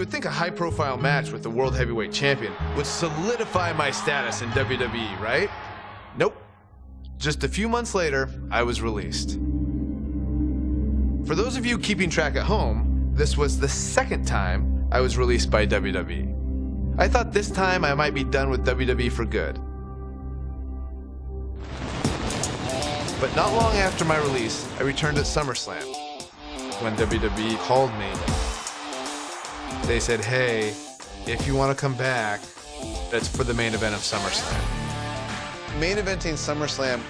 would think a high-profile match with the World Heavyweight Champion would solidify my status in WWE, right? Nope. Just a few months later, I was released. For those of you keeping track at home, this was the second time I was released by WWE. I thought this time I might be done with WWE for good. But not long after my release, I returned at SummerSlam. When WWE called me, they said, hey, if you want to come back, that's for the main event of SummerSlam. Main eventing SummerSlam,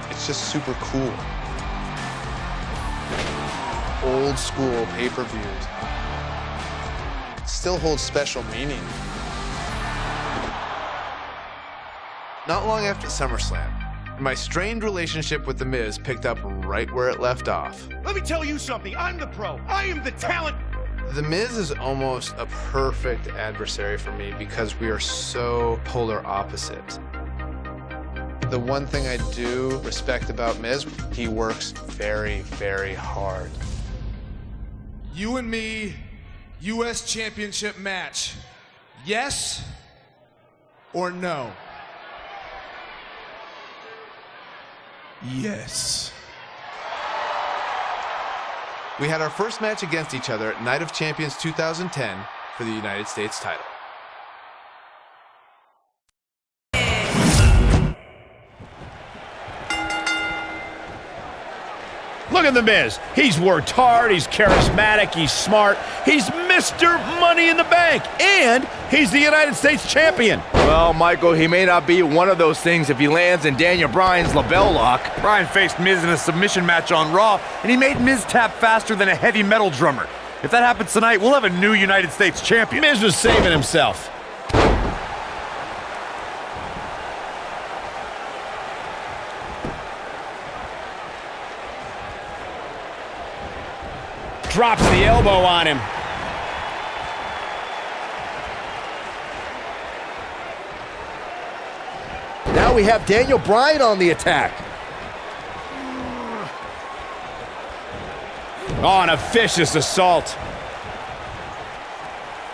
it's just super cool. Old school pay-per-views still holds special meaning. Not long after SummerSlam, my strained relationship with The Miz picked up right where it left off. Let me tell you something, I'm the pro, I am the talent. The Miz is almost a perfect adversary for me because we are so polar opposite. The one thing I do respect about Miz, he works very, very hard. You and me, U.S. Championship match. Yes or no? Yes. We had our first match against each other at Night of Champions 2010 for the United States title. Look at The Miz. He's worked hard, he's charismatic, he's smart, he's Mr. Money in the Bank, and he's the United States champion. Well, Michael, he may not be one of those things if he lands in Daniel Bryan's label lock. Bryan faced Miz in a submission match on Raw, and he made Miz tap faster than a heavy metal drummer. If that happens tonight, we'll have a new United States champion. Miz was saving himself. Drops the elbow on him. Now we have Daniel Bryan on the attack. Oh, an vicious assault.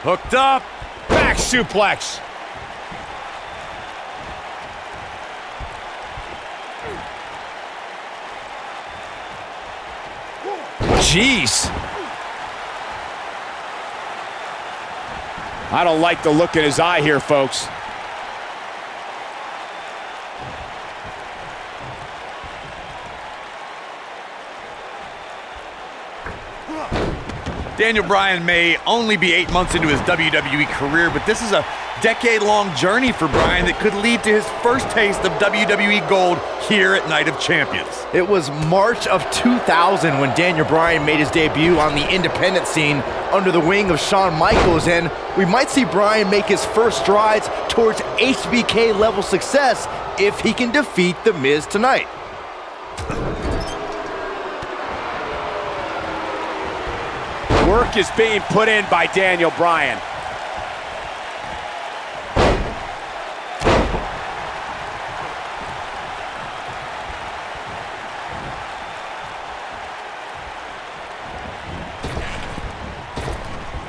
Hooked up. Back suplex. Jeez. I don't like the look in his eye here, folks. Daniel Bryan may only be 8 months into his WWE career, but this is a decade-long journey for Bryan that could lead to his first taste of WWE gold here at Night of Champions. It was March of 2000 when Daniel Bryan made his debut on the independent scene under the wing of Shawn Michaels, and we might see Bryan make his first strides towards HBK-level success if he can defeat The Miz tonight. Work is being put in by Daniel Bryan.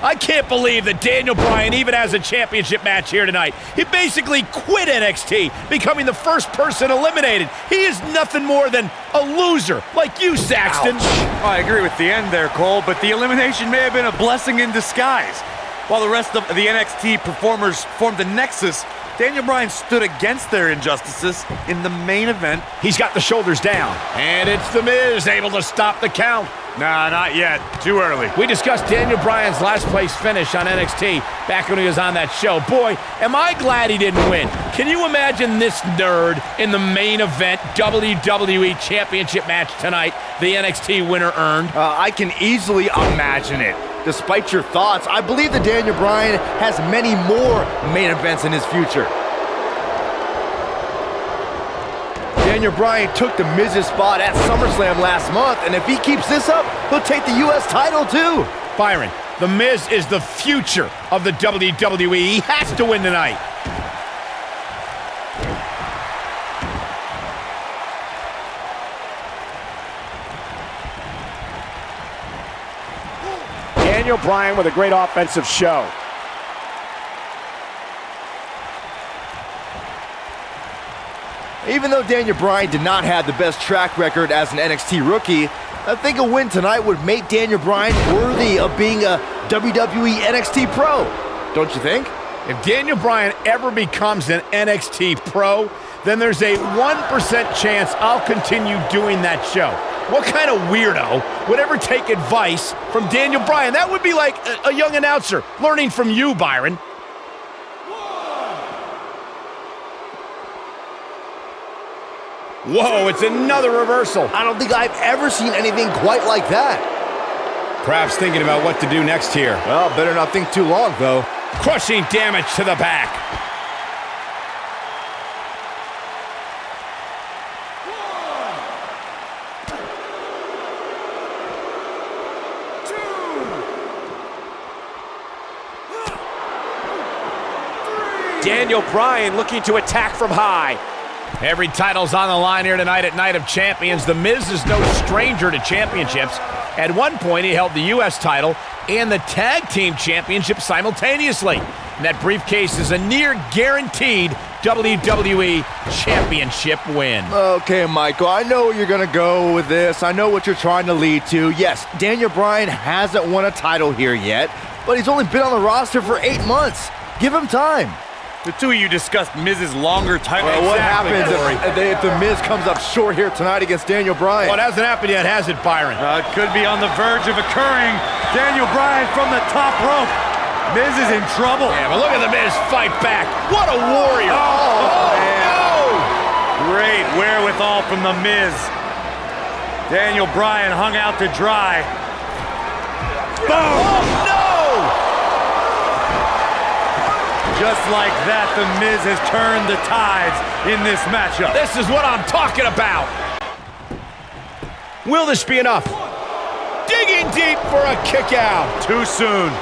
I can't believe that Daniel Bryan even has a championship match here tonight. He basically quit NXT, becoming the first person eliminated. He is nothing more than a loser, like you, Saxton. Well, I agree with the end there, Cole, but the elimination may have been a blessing in disguise. While the rest of the NXT performers formed a nexus, Daniel Bryan stood against their injustices in the main event. He's got the shoulders down, and it's The Miz able to stop the count. Nah, not yet. Too early. We discussed Daniel Bryan's last place finish on NXT back when he was on that show. Boy, am I glad he didn't win. Can you imagine this nerd in the main event WWE Championship match tonight the NXT winner earned? I can easily imagine it. Despite your thoughts, I believe that Daniel Bryan has many more main events in his future. Daniel Bryan took The Miz's spot at SummerSlam last month, and if he keeps this up, he'll take the U.S. title too. Byron, The Miz is the future of the WWE. He has to win tonight. Daniel Bryan with a great offensive show. Even though Daniel Bryan did not have the best track record as an NXT rookie, I think a win tonight would make Daniel Bryan worthy of being a WWE NXT Pro. Don't you think? If Daniel Bryan ever becomes an NXT Pro, then there's a 1% chance I'll continue doing that show. What kind of weirdo would ever take advice from Daniel Bryan? That would be like a young announcer learning from you, Byron. Whoa, it's another reversal. I don't think I've ever seen anything quite like that. Perhaps thinking about what to do next here. Well, better not think too long, though. Crushing damage to the back. Daniel Bryan looking to attack from high. Every title's on the line here tonight at Night of Champions. The Miz is no stranger to championships. At one point, he held the U.S. title and the Tag Team Championship simultaneously. And that briefcase is a near guaranteed WWE Championship win. Okay, Michael, I know where you're going to go with this. I know what you're trying to lead to. Yes, Daniel Bryan hasn't won a title here yet, but he's only been on the roster for 8 months. Give him time. The two of you discussed Miz's longer title. Well, what happens if the Miz comes up short here tonight against Daniel Bryan? Well, it hasn't happened yet, has it, Byron? It could be on the verge of occurring. Daniel Bryan from the top rope. Miz is in trouble. Yeah, but look at the Miz fight back. What a warrior. Oh man. No. Great wherewithal from the Miz. Daniel Bryan hung out to dry. Boom. Oh, no! Just like that, the Miz has turned the tides in this matchup. This is what I'm talking about. Will this be enough? Digging deep for a kick out. Too soon.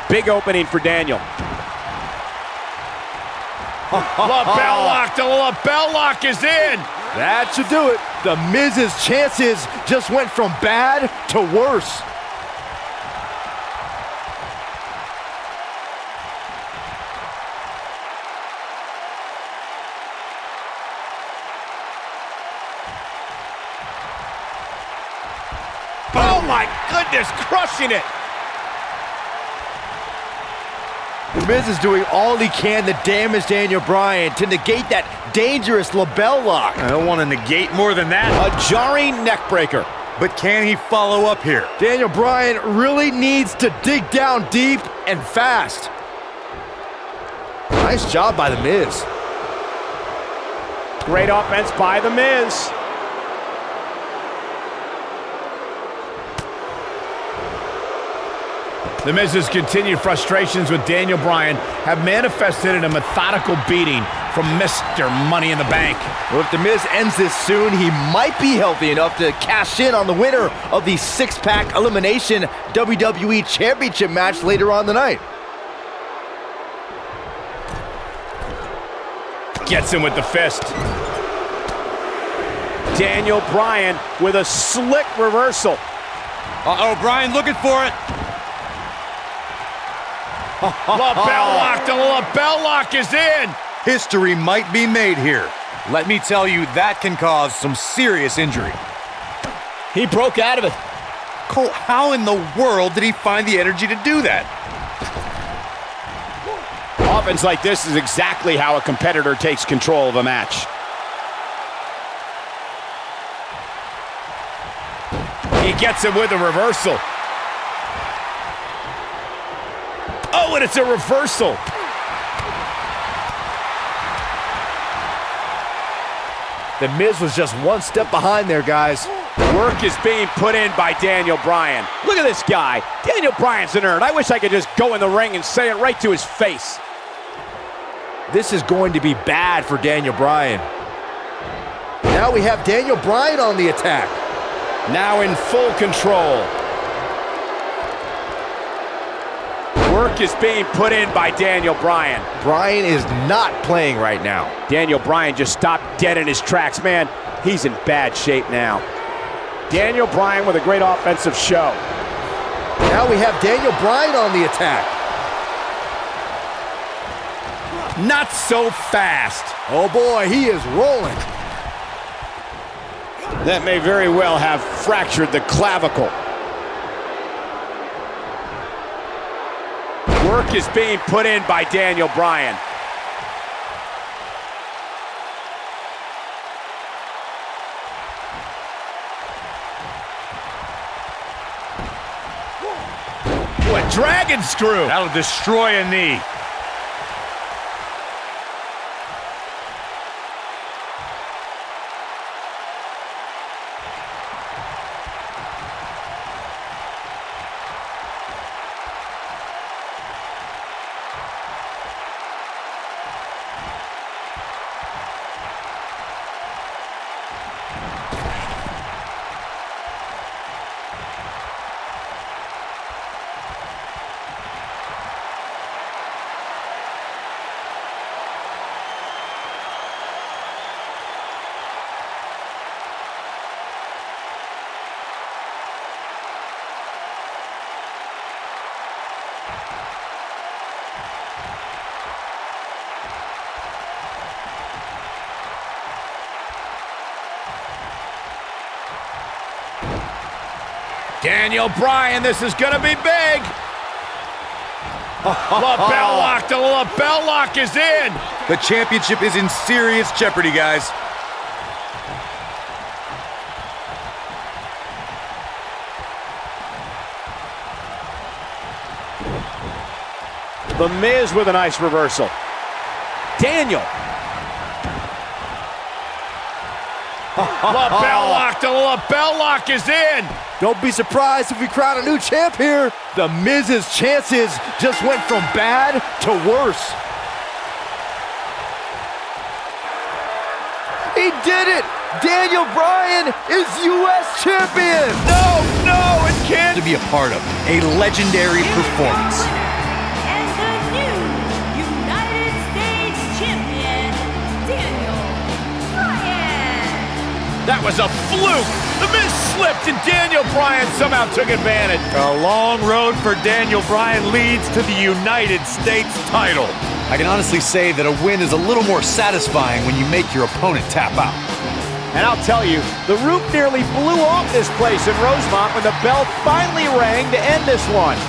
Big opening for Daniel. Lapel lock. The lapel lock is in. That should do it. The Miz's chances just went from bad to worse. Oh my goodness, crushing it. The Miz is doing all he can to damage Daniel Bryan, to negate that dangerous label lock. I don't want to negate more than that. A jarring neck breaker. But can he follow up here? Daniel Bryan really needs to dig down deep and fast. Nice job by The Miz. Great offense by The Miz. The Miz's continued frustrations with Daniel Bryan have manifested in a methodical beating from Mr. Money in the Bank. Well, if The Miz ends this soon, he might be healthy enough to cash in on the winner of the six-pack elimination WWE Championship match later on tonight. Gets him with the fist. Daniel Bryan with a slick reversal. Uh-oh, Bryan looking for it. Lapel lock. The lapel lock is in. History might be made here. Let me tell you, that can cause some serious injury. He broke out of it. Cole, how in the world did he find the energy to do that? Offense like this is exactly how a competitor takes control of a match. He gets him with a reversal. Oh, and it's a reversal. The Miz was just one step behind there, guys. Work is being put in by Daniel Bryan. Look at this guy. Daniel Bryan's a nerd. I wish I could just go in the ring and say it right to his face. This is going to be bad for Daniel Bryan. Now we have Daniel Bryan on the attack. Now in full control. Work is being put in by Daniel Bryan. Bryan is not playing right now. Daniel Bryan just stopped dead in his tracks. Man, he's in bad shape now. Daniel Bryan with a great offensive show. Now we have Daniel Bryan on the attack. Not so fast. Oh boy, he is rolling. That may very well have fractured the clavicle. Work is being put in by Daniel Bryan. What dragon screw? That'll destroy a knee. Daniel Bryan, this is gonna be big. Lapel lock, the lapel lock is in. The championship is in serious jeopardy, guys. The Miz with a nice reversal. Daniel. Lapel lock, the lapel lock is in. Don't be surprised if we crown a new champ here. The Miz's chances just went from bad to worse. He did it! Daniel Bryan is U.S. champion! No, it can't. To be a part of a legendary performance. And the new United States champion, Daniel Bryan. That was a fluke. The Miz slipped and Daniel Bryan somehow took advantage. A long road for Daniel Bryan leads to the United States title. I can honestly say that a win is a little more satisfying when you make your opponent tap out. And I'll tell you, the roof nearly blew off this place in Rosemont when the bell finally rang to end this one.